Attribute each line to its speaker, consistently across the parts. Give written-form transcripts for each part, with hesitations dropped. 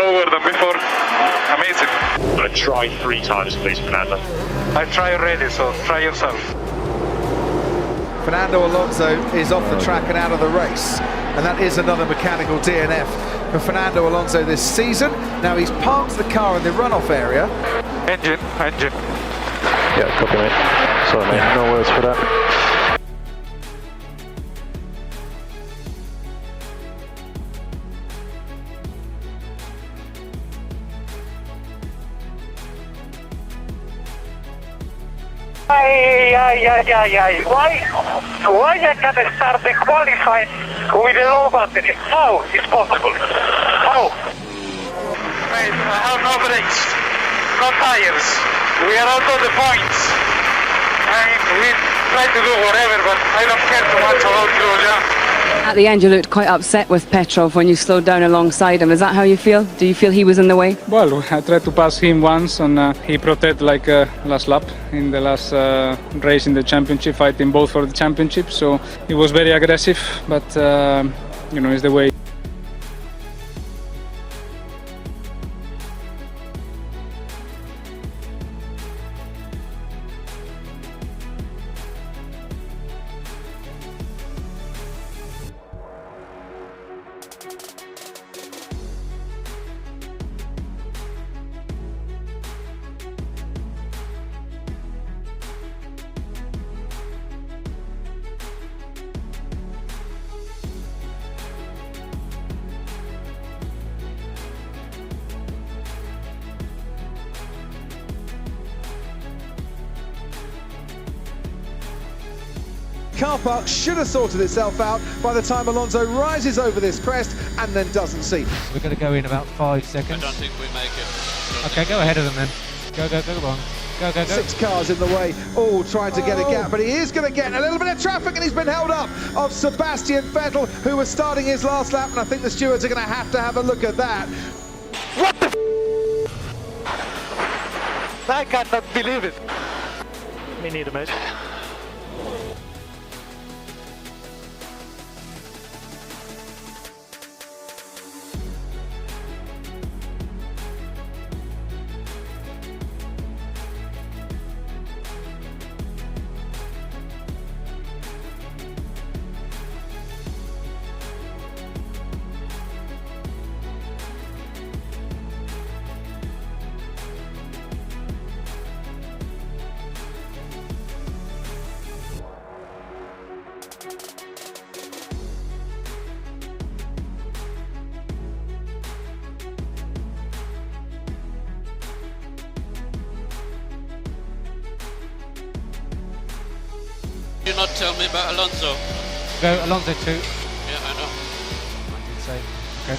Speaker 1: slower than before. Amazing.
Speaker 2: Try 3 times, please, Fernando.
Speaker 1: I try already, so try yourself.
Speaker 3: Fernando Alonso is off the track and out of the race, and that is another mechanical DNF for Fernando Alonso this season. Now he's parked the car in the runoff area.
Speaker 1: Engine.
Speaker 2: Yeah, copy, mate. Sorry, mate, no words for that.
Speaker 4: Why I can't start the qualifying with a low battery? How is possible? How?
Speaker 1: Mate, I have no brakes, no tires. We are out of the points. I mean, we try to do whatever, but I don't care too much about Julia.
Speaker 5: At the end, you looked quite upset with Petrov when you slowed down alongside him. Is that how you feel? Do you feel he was in the way?
Speaker 6: Well, I tried to pass him once, and he protected like last lap in the last race in the championship, fighting both for the championship. So he was very aggressive, but you know, it's the way.
Speaker 3: Car park should have sorted itself out by the time Alonso rises over this crest and then doesn't see.
Speaker 7: We're going to go in about 5 seconds.
Speaker 8: I don't think we make it.
Speaker 7: Okay, go ahead of them then. Go on. Go.
Speaker 3: 6 cars in the way, all trying to get a gap, but he is going to get a little bit of traffic, and he's been held up of Sebastian Vettel, who was starting his last lap, and I think the stewards are going to have a look at that.
Speaker 1: What the I cannot believe it.
Speaker 2: Me neither, mate.
Speaker 8: You not tell me about Alonso?
Speaker 7: Go Alonso 2.
Speaker 8: Yeah, I know.
Speaker 7: Okay.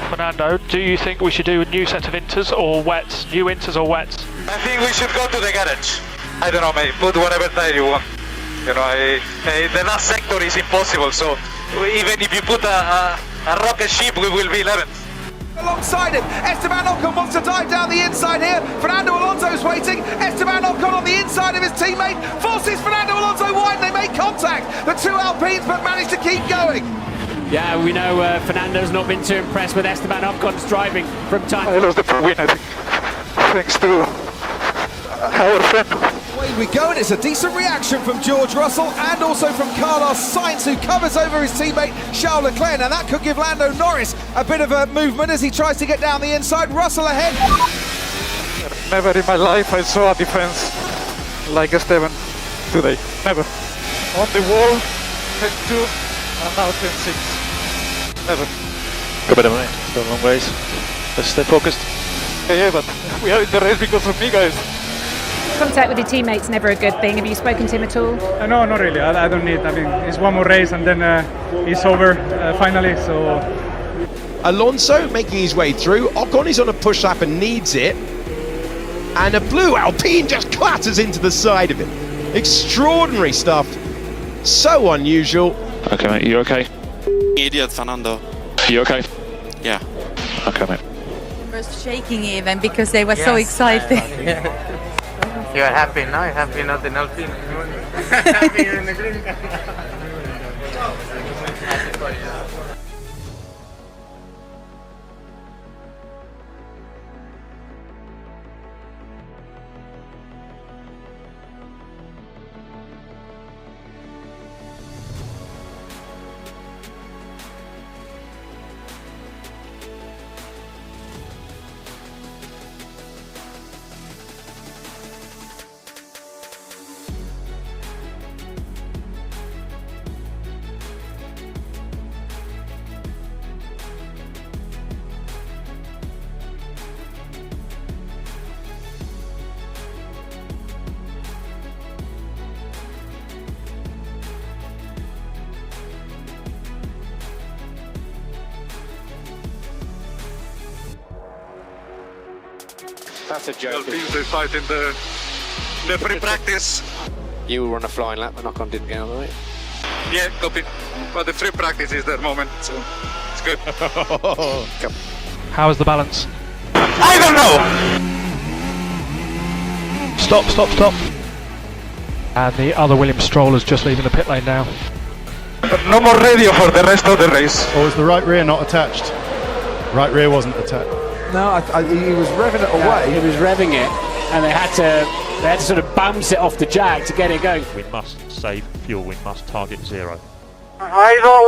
Speaker 9: Fernando, do you think we should do a new set of inters or wets? New inters or wets?
Speaker 1: I think we should go to the garage. I don't know, mate, put whatever tire you want. You know, the last sector is impossible, so even if you put a rocket ship, we will be 11th.
Speaker 3: Alongside him, Esteban Ocon wants to dive down the inside here. Fernando Alonso's waiting. Esteban Ocon on the inside of his teammate forces Fernando Alonso wide. They make contact. The 2 Alpines, but manage to keep going.
Speaker 10: Yeah, we know Fernando's not been too impressed with Esteban Ocon's driving from time.
Speaker 1: I lost the win, I think, thanks to our friend.
Speaker 3: Away we go, and it's a decent reaction from George Russell and also from Carlos Sainz, who covers over his teammate Charles Leclerc. Now that could give Lando Norris a bit of a movement as he tries to get down the inside. Russell ahead.
Speaker 1: Never in my life I saw a defense like Esteban today. Never. On the wall, 10-2, and now 10-6. Never.
Speaker 2: Go better, mate. It's been a long race. Let's stay focused.
Speaker 1: Yeah, but we are in the race because of me, guys.
Speaker 11: Contact with your teammates never a good thing. Have you spoken to him at all?
Speaker 6: No, not really. I don't need. I mean, it's one more race and then it's over finally. So
Speaker 12: Alonso making his way through. Ocon is on a push lap and needs it. And a blue Alpine just clatters into the side of him. Extraordinary stuff. So unusual.
Speaker 2: Okay, mate, you okay?
Speaker 8: Idiot, Fernando.
Speaker 2: You okay?
Speaker 8: Yeah.
Speaker 2: Okay, mate.
Speaker 13: Was shaking even because they were so excited.
Speaker 14: You are happy now? You're happy not in Alpine? Happy in the green.
Speaker 15: That's a joke.
Speaker 1: Alpines, they fight in the pre-practice.
Speaker 15: You run a flying lap, but Ocon didn't get out of the way.
Speaker 1: Yeah, copy. But the free practice is their moment, so it's good.
Speaker 9: How is the balance?
Speaker 1: I don't know!
Speaker 9: Stop, stop, stop. And the other Williams Stroll is just leaving the pit lane now.
Speaker 1: No more radio for the rest of the race.
Speaker 16: Or was the right rear not attached? Right rear wasn't attached.
Speaker 10: No, he was revving it away. He was revving it, and they had to sort of bounce it off the jack to get it going.
Speaker 17: We must save fuel. We must target 0.
Speaker 4: I don't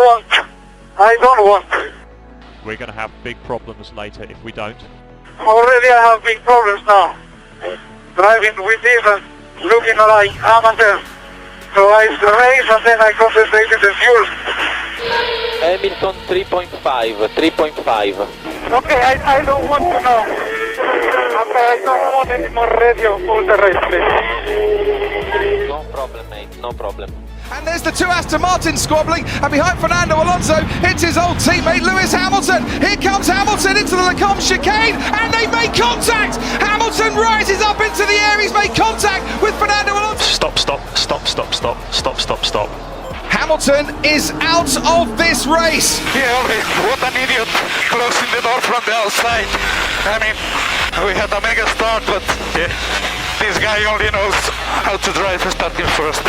Speaker 4: want.
Speaker 17: We're going to have big problems later if we don't.
Speaker 4: Already I have big problems now. Driving with this and looking like amateur. So I race and then I concentrated the fuel.
Speaker 2: Hamilton 3.5.
Speaker 4: Okay, I don't want to know. Okay, I don't want any more radio all the race, please.
Speaker 2: No problem, mate. No problem.
Speaker 3: And there's the two Aston Martins squabbling, and behind Fernando Alonso, it's his old teammate Lewis Hamilton. Here comes Hamilton into the Lecombe chicane, and they make contact! Hamilton rises up into the air, he's made contact with Fernando Alonso.
Speaker 9: Stop, stop, stop, stop, stop, stop, stop, stop.
Speaker 3: Hamilton is out of this race.
Speaker 1: Yeah, what an idiot, closing the door from the outside. I mean, we had a mega start, but yeah, this guy only knows how to drive starting first.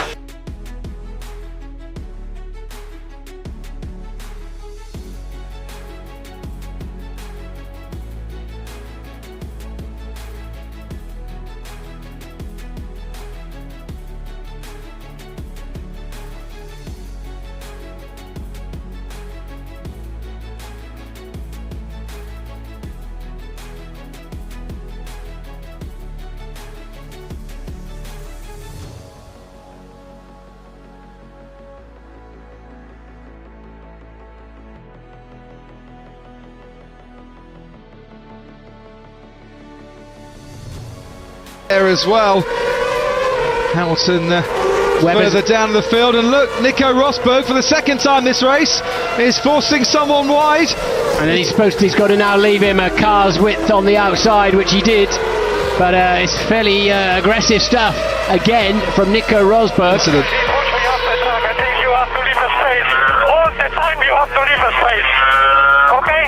Speaker 3: There as well. Hamilton further down the field, and look, Nico Rosberg for the second time this race is forcing someone wide.
Speaker 10: And then he's got to now leave him a car's width on the outside, which he did. But it's fairly aggressive stuff again from Nico Rosberg.
Speaker 4: You have to leave a space. All the time you have to leave a space. Okay?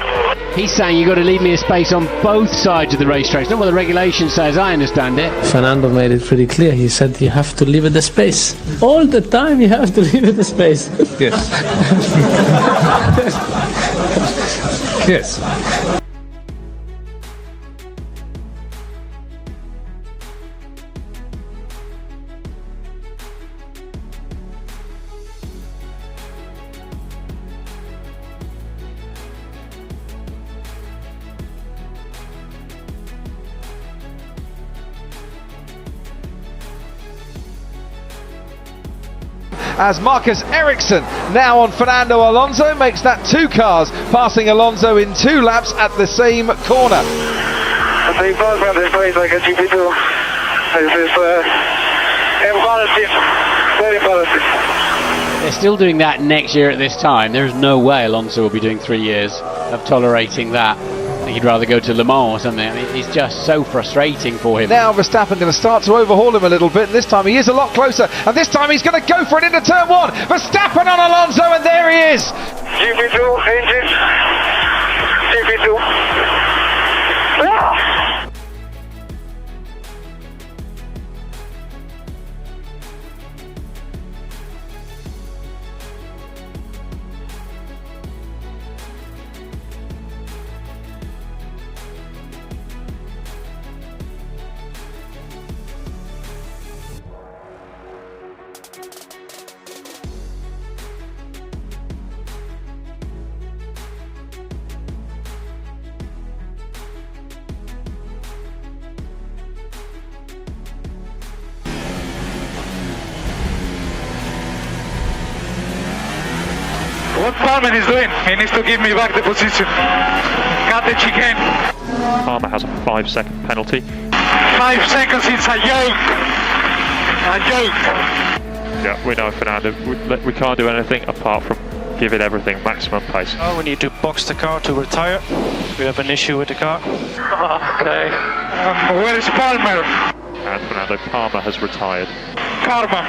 Speaker 10: He's saying you've got to leave me a space on both sides of the racetrack. It's not what the regulation says, I understand it.
Speaker 18: Fernando made it pretty clear. He said you have to leave it the space. All the time you have to leave it the space.
Speaker 16: Yes. Yes.
Speaker 3: As Marcus Ericsson now on Fernando Alonso makes that 2 cars passing Alonso in 2 laps at the same corner.
Speaker 4: They both from this race like a GP2. This is embarrassing, very embarrassing.
Speaker 10: They're still doing that next year at this time. There's no way Alonso will be doing 3 years of tolerating that. I think he'd rather go to Le Mans or something. I mean, it's just so frustrating for him.
Speaker 3: Now Verstappen going to start to overhaul him a little bit, and this time he is a lot closer, and this time he's going to go for it into turn 1. Verstappen on Alonso, and there he is.
Speaker 4: GP2 engine. GP2. Ah!
Speaker 1: What Palmer is doing? He needs to give me back the position. Cut the chicane.
Speaker 17: Palmer has a 5-second penalty.
Speaker 1: 5 seconds, it's a joke. A joke.
Speaker 17: Yeah, we know, Fernando. We can't do anything apart from Give it everything, maximum pace.
Speaker 9: Oh, we need to box the car to retire. We have an issue with the car.
Speaker 1: Okay. Where is Palmer?
Speaker 17: And Fernando Palmer has retired.
Speaker 1: Karma.